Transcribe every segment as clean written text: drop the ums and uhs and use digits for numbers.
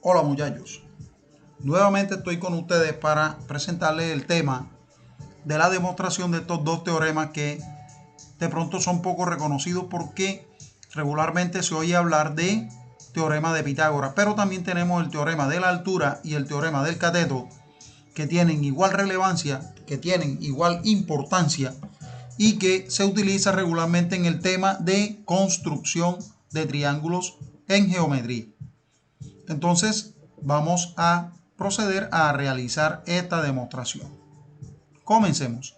Hola muchachos, nuevamente estoy con ustedes para presentarles el tema de la demostración de estos dos teoremas que de pronto son poco reconocidos porque regularmente se oye hablar de teorema de Pitágoras, pero también tenemos el teorema de la altura y el teorema del cateto que tienen igual relevancia, que tienen igual importancia y que se utiliza regularmente en el tema de construcción de triángulos en geometría. Entonces vamos a proceder a realizar esta demostración. Comencemos.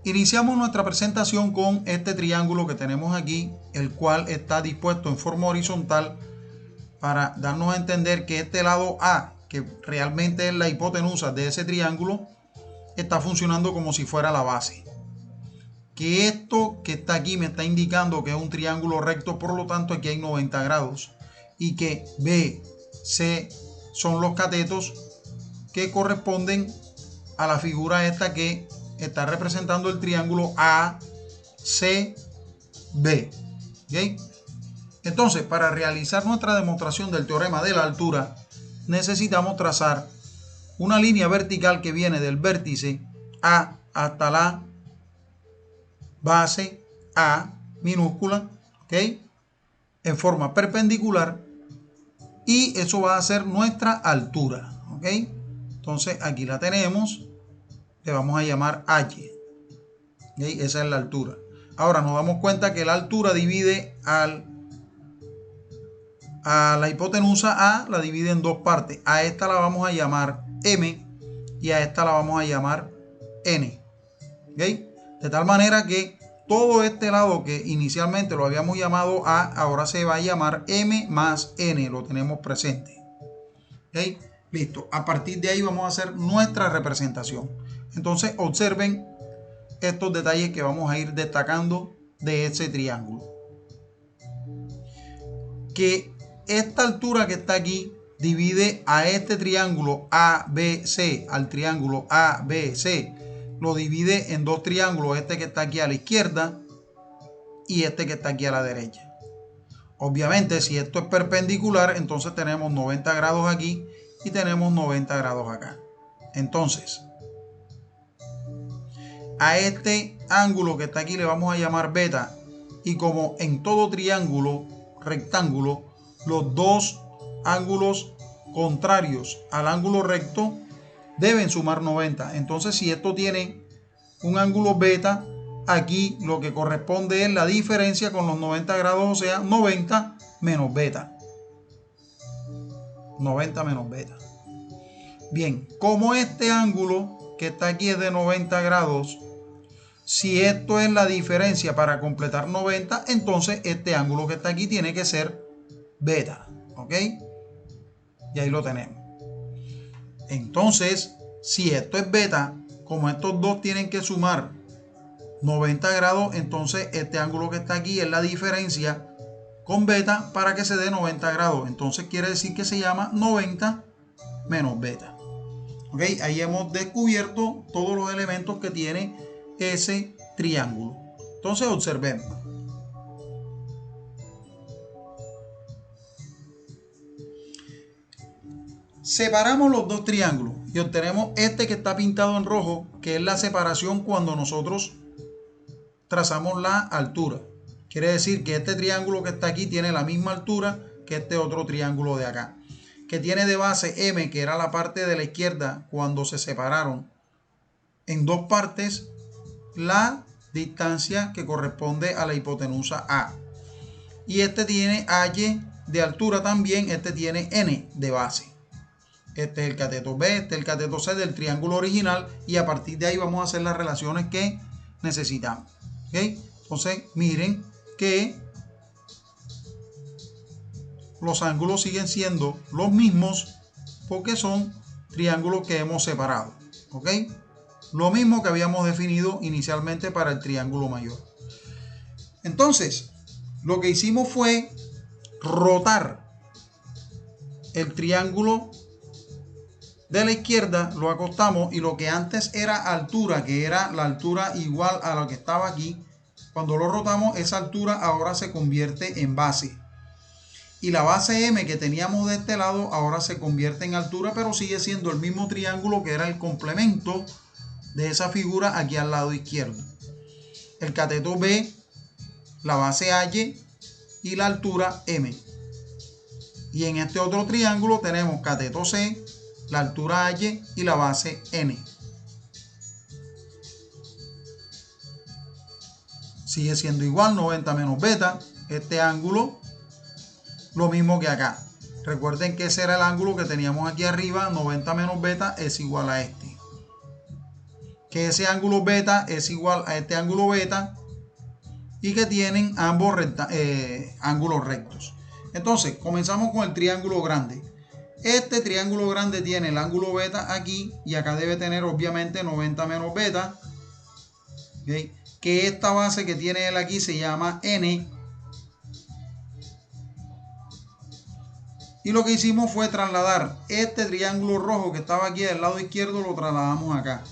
Iniciamos nuestra presentación con este triángulo que tenemos aquí, el cual está dispuesto en forma horizontal para darnos a entender que este lado A, que realmente es la hipotenusa de ese triángulo, está funcionando como si fuera la base. Que esto que está aquí me está indicando que es un triángulo recto, por lo tanto aquí hay 90 grados. Y que B, C son los catetos que corresponden a la figura esta que está representando el triángulo ACB. ¿Okay? Entonces, para realizar nuestra demostración del teorema de la altura, necesitamos trazar una línea vertical que viene del vértice A hasta la base A minúscula, ¿ok? En forma perpendicular, y eso va a ser nuestra altura, ¿ok? Entonces aquí la tenemos, le vamos a llamar H, ¿okay? Esa es la altura. Ahora nos damos cuenta que la altura divide a la hipotenusa A, la divide en dos partes. A esta la vamos a llamar M y a esta la vamos a llamar N, ¿ok? De tal manera que todo este lado que inicialmente lo habíamos llamado A, ahora se va a llamar M más N, lo tenemos presente. ¿Okay? Listo, a partir de ahí vamos a hacer nuestra representación. Entonces observen estos detalles que vamos a ir destacando de ese triángulo. Que esta altura que está aquí divide a este triángulo ABC, al triángulo ABC, lo divide en dos triángulos, este que está aquí a la izquierda y este que está aquí a la derecha. Obviamente, si esto es perpendicular, entonces tenemos 90 grados aquí y tenemos 90 grados acá. Entonces, a este ángulo que está aquí le vamos a llamar beta, y como en todo triángulo rectángulo, los dos ángulos contrarios al ángulo recto deben sumar 90. Entonces, si esto tiene un ángulo beta, aquí lo que corresponde es la diferencia con los 90 grados, o sea, 90 menos beta. 90 menos beta. Bien, como este ángulo que está aquí es de 90 grados, si esto es la diferencia para completar 90, entonces este ángulo que está aquí tiene que ser beta. ¿Ok? Y ahí lo tenemos. Entonces, si esto es beta, como estos dos tienen que sumar 90 grados, entonces este ángulo que está aquí es la diferencia con beta para que se dé 90 grados. Entonces quiere decir que se llama 90 menos beta. ¿Ok? Ahí hemos descubierto todos los elementos que tiene ese triángulo. Entonces observemos. Separamos los dos triángulos y obtenemos este que está pintado en rojo, que es la separación cuando nosotros trazamos la altura. Quiere decir que este triángulo que está aquí tiene la misma altura que este otro triángulo de acá, que tiene de base M, que era la parte de la izquierda cuando se separaron en dos partes, la distancia que corresponde a la hipotenusa A. Y este tiene H de altura también, este tiene N de base. Este es el cateto B, este es el cateto C del triángulo original, y a partir de ahí vamos a hacer las relaciones que necesitamos. ¿Okay? Entonces miren que los ángulos siguen siendo los mismos porque son triángulos que hemos separado. ¿Ok? Lo mismo que habíamos definido inicialmente para el triángulo mayor. Entonces, lo que hicimos fue rotar el triángulo de la izquierda, lo acostamos, y lo que antes era altura, que era la altura igual a lo que estaba aquí, Cuando lo rotamos, esa altura ahora se convierte en base. Y la base M que teníamos de este lado ahora se convierte en altura, pero sigue siendo el mismo triángulo que era el complemento de esa figura aquí al lado izquierdo. El cateto B, la base H y la altura M. Y en este otro triángulo tenemos cateto C, la altura H y la base N. Sigue siendo igual, 90 menos beta. Este ángulo, lo mismo que acá. Recuerden que ese era el ángulo que teníamos aquí arriba, 90 menos beta es igual a este. Que ese ángulo beta es igual a este ángulo beta y que tienen ambos ángulos rectos. Entonces, comenzamos con el triángulo grande. Este triángulo grande tiene el ángulo beta aquí y acá debe tener obviamente 90 menos beta. ¿Okay? Que esta base que tiene él aquí se llama N. Y lo que hicimos fue trasladar este triángulo rojo que estaba aquí del lado izquierdo, lo trasladamos acá.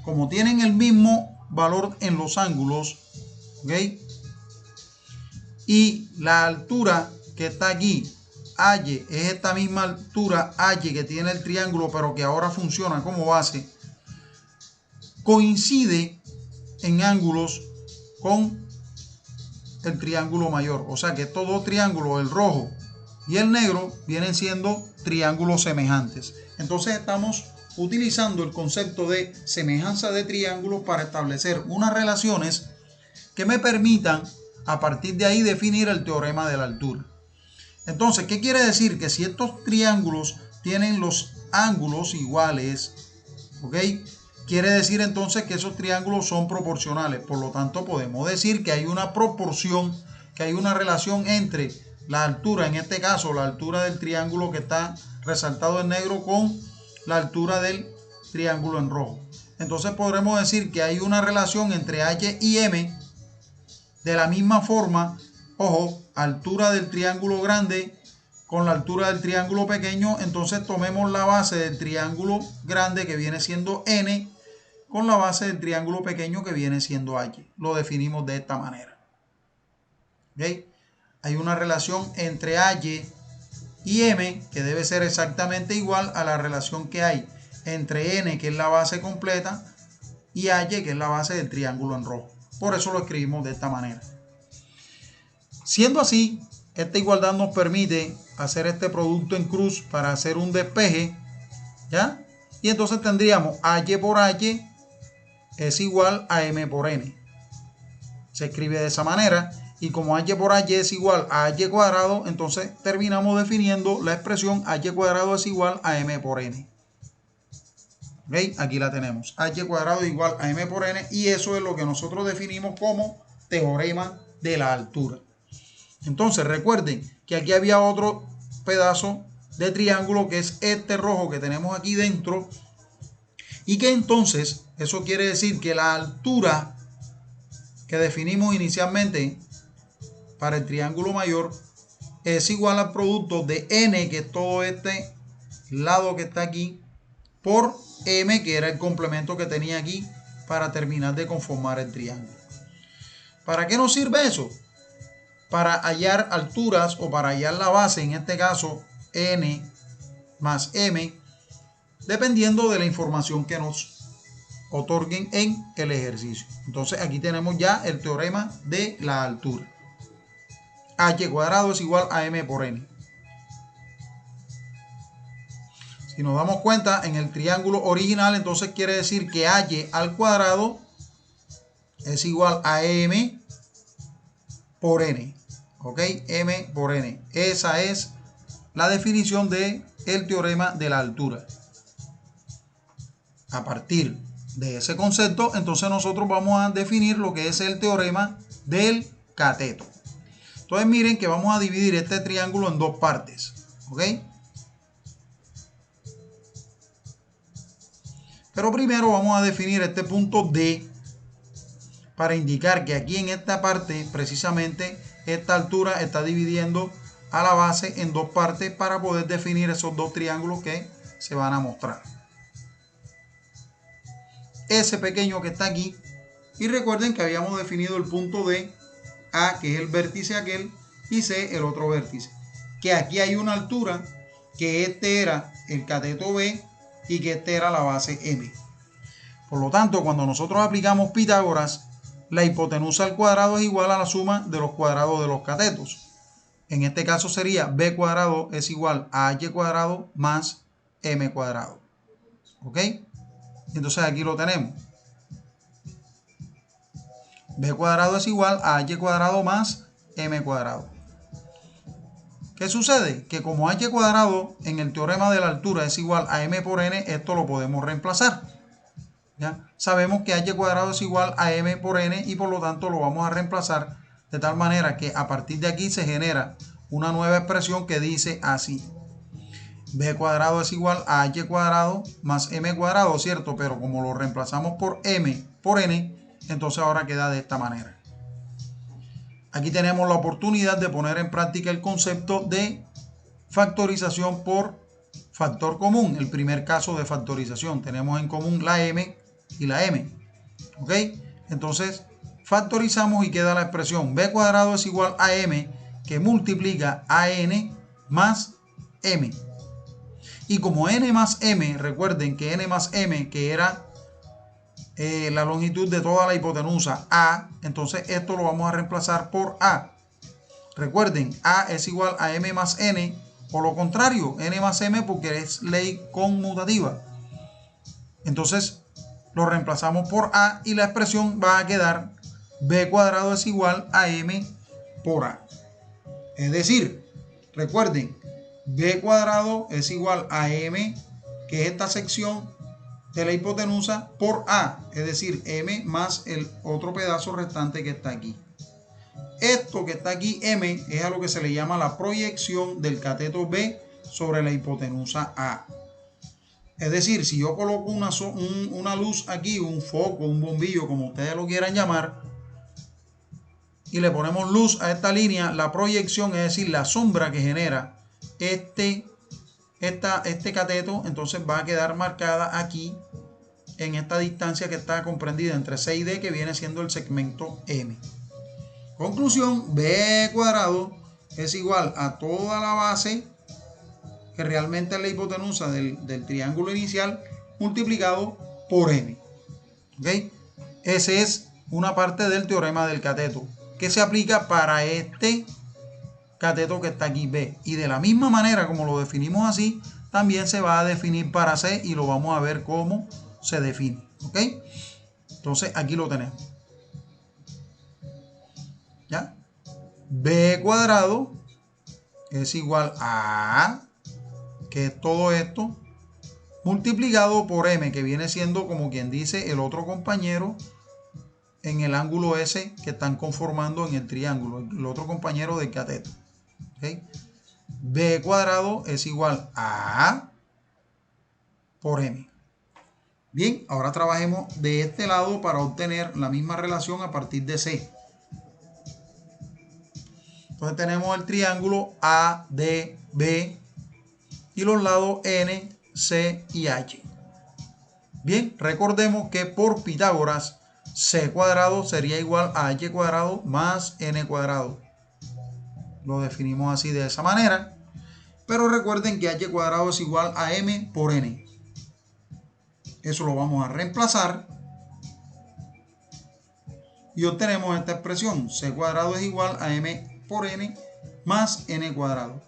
Como tienen el mismo valor en los ángulos, ¿ok? Y la altura que está aquí, H, es esta misma altura H que tiene el triángulo, pero que ahora funciona como base, coincide en ángulos con el triángulo mayor. O sea que estos dos triángulos, el rojo y el negro, vienen siendo triángulos semejantes. Entonces estamos utilizando el concepto de semejanza de triángulos para establecer unas relaciones que me permitan a partir de ahí definir el teorema de la altura. Entonces, ¿qué quiere decir? Que si estos triángulos tienen los ángulos iguales, ¿ok? Quiere decir entonces que esos triángulos son proporcionales. Por lo tanto, podemos decir que hay una proporción, que hay una relación entre la altura, en este caso la altura del triángulo que está resaltado en negro, con la altura del triángulo en rojo. Entonces podremos decir que hay una relación entre H y M. De la misma forma, ojo, altura del triángulo grande con la altura del triángulo pequeño. Entonces tomemos la base del triángulo grande, que viene siendo N, con la base del triángulo pequeño, que viene siendo H. Lo definimos de esta manera. ¿Okay? Hay una relación entre H y M que debe ser exactamente igual a la relación que hay entre N, que es la base completa, y H, que es la base del triángulo en rojo. Por eso lo escribimos de esta manera. Siendo así, esta igualdad nos permite hacer este producto en cruz para hacer un despeje, ¿ya? Y entonces tendríamos H por H es igual a M por N. Se escribe de esa manera. Y como H por H es igual a H cuadrado, entonces terminamos definiendo la expresión H cuadrado es igual a M por N. ¿Okay? Aquí la tenemos. H cuadrado igual a M por N. Y eso es lo que nosotros definimos como teorema de la altura. Entonces recuerden que aquí había otro pedazo de triángulo, que es este rojo que tenemos aquí dentro. Y que entonces eso quiere decir que la altura que definimos inicialmente para el triángulo mayor es igual al producto de N, que es todo este lado que está aquí, por M, que era el complemento que tenía aquí para terminar de conformar el triángulo. ¿Para qué nos sirve eso? Para hallar alturas, o para hallar la base, en este caso N más M, dependiendo de la información que nos otorguen en el ejercicio. Entonces aquí tenemos ya el teorema de la altura. H cuadrado es igual a M por N. Si nos damos cuenta, en el triángulo original, entonces quiere decir que H al cuadrado es igual a M por N. ¿Ok? M por N. Esa es la definición del teorema de la altura. A partir de ese concepto, entonces nosotros vamos a definir lo que es el teorema del cateto. Entonces miren que vamos a dividir este triángulo en dos partes. ¿Ok? Pero primero vamos a definir este punto D, para indicar que aquí en esta parte, precisamente, esta altura está dividiendo a la base en dos partes para poder definir esos dos triángulos que se van a mostrar. Ese pequeño que está aquí Y recuerden que habíamos definido el punto D, A, que es el vértice aquel, y C, el otro vértice. Que aquí hay una altura, que este era el cateto B y que este era la base M. Por lo tanto, cuando nosotros aplicamos Pitágoras, la hipotenusa al cuadrado es igual a la suma de los cuadrados de los catetos. En este caso sería B cuadrado es igual a H cuadrado más M cuadrado. ¿Ok? Entonces aquí lo tenemos. B cuadrado es igual a H cuadrado más M cuadrado. ¿Qué sucede? Que como H cuadrado en el teorema de la altura es igual a M por N, esto lo podemos reemplazar. ¿Ya? Sabemos que H cuadrado es igual a M por N y por lo tanto lo vamos a reemplazar de tal manera que a partir de aquí se genera una nueva expresión que dice así. B cuadrado es igual a H cuadrado más M cuadrado, ¿cierto? Pero como lo reemplazamos por M por N, entonces ahora queda de esta manera. Aquí tenemos la oportunidad de poner en práctica el concepto de factorización por factor común. El primer caso de factorización. Tenemos en común la M y la M. ¿Ok? Entonces, factorizamos y queda la expresión B cuadrado es igual a M que multiplica a N más M. Y como N más M, recuerden que N más M, que era la longitud de toda la hipotenusa A, entonces esto lo vamos a reemplazar por A. Recuerden, A es igual a M más N, o lo contrario, N más M porque es ley conmutativa. Entonces lo reemplazamos por A y la expresión va a quedar B cuadrado es igual a M por A. Es decir, recuerden, B cuadrado es igual a M, que es esta sección de la hipotenusa, por A, es decir, M más el otro pedazo restante que está aquí. Esto que está aquí, M, es a lo que se le llama la proyección del cateto B sobre la hipotenusa A. Es decir, si yo coloco una luz aquí, un foco, un bombillo, como ustedes lo quieran llamar, y le ponemos luz a esta línea, la proyección, es decir, la sombra que genera este cateto, entonces va a quedar marcada aquí en esta distancia que está comprendida entre C y D, que viene siendo el segmento M. Conclusión, B cuadrado es igual a toda la base, que realmente es la hipotenusa del triángulo inicial, multiplicado por M. ¿Ok? Esa es una parte del teorema del cateto, que se aplica para este cateto que está aquí, B. Y de la misma manera como lo definimos así, también se va a definir para C y lo vamos a ver cómo se define. ¿Ok? Entonces aquí lo tenemos. ¿Ya? B cuadrado es igual a, que es todo esto, multiplicado por M, que viene siendo, como quien dice, el otro compañero en el ángulo S que están conformando en el triángulo, el otro compañero del cateto. ¿Okay? B cuadrado es igual a A por M. Bien, ahora trabajemos de este lado para obtener la misma relación a partir de C. Entonces tenemos el triángulo ADB y los lados N, C y H. Bien, recordemos que por Pitágoras C cuadrado sería igual a H cuadrado más N cuadrado. Lo definimos así de esa manera. Pero recuerden que H cuadrado es igual a M por N. Eso lo vamos a reemplazar. Y obtenemos esta expresión. C cuadrado es igual a M por N más N cuadrado.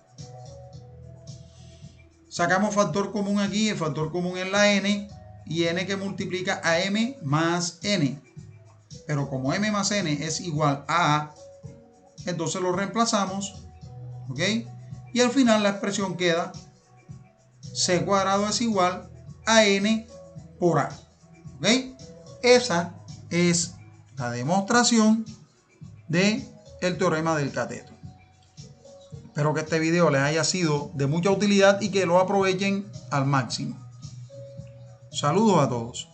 Sacamos factor común aquí. El factor común es la N. Y N que multiplica a M más N. Pero como M más N es igual a A, entonces lo reemplazamos. ¿Ok? Y al final la expresión queda C cuadrado es igual a N por A. ¿Ok? Esa es la demostración del teorema del cateto. Espero que este video les haya sido de mucha utilidad y que lo aprovechen al máximo. Saludos a todos.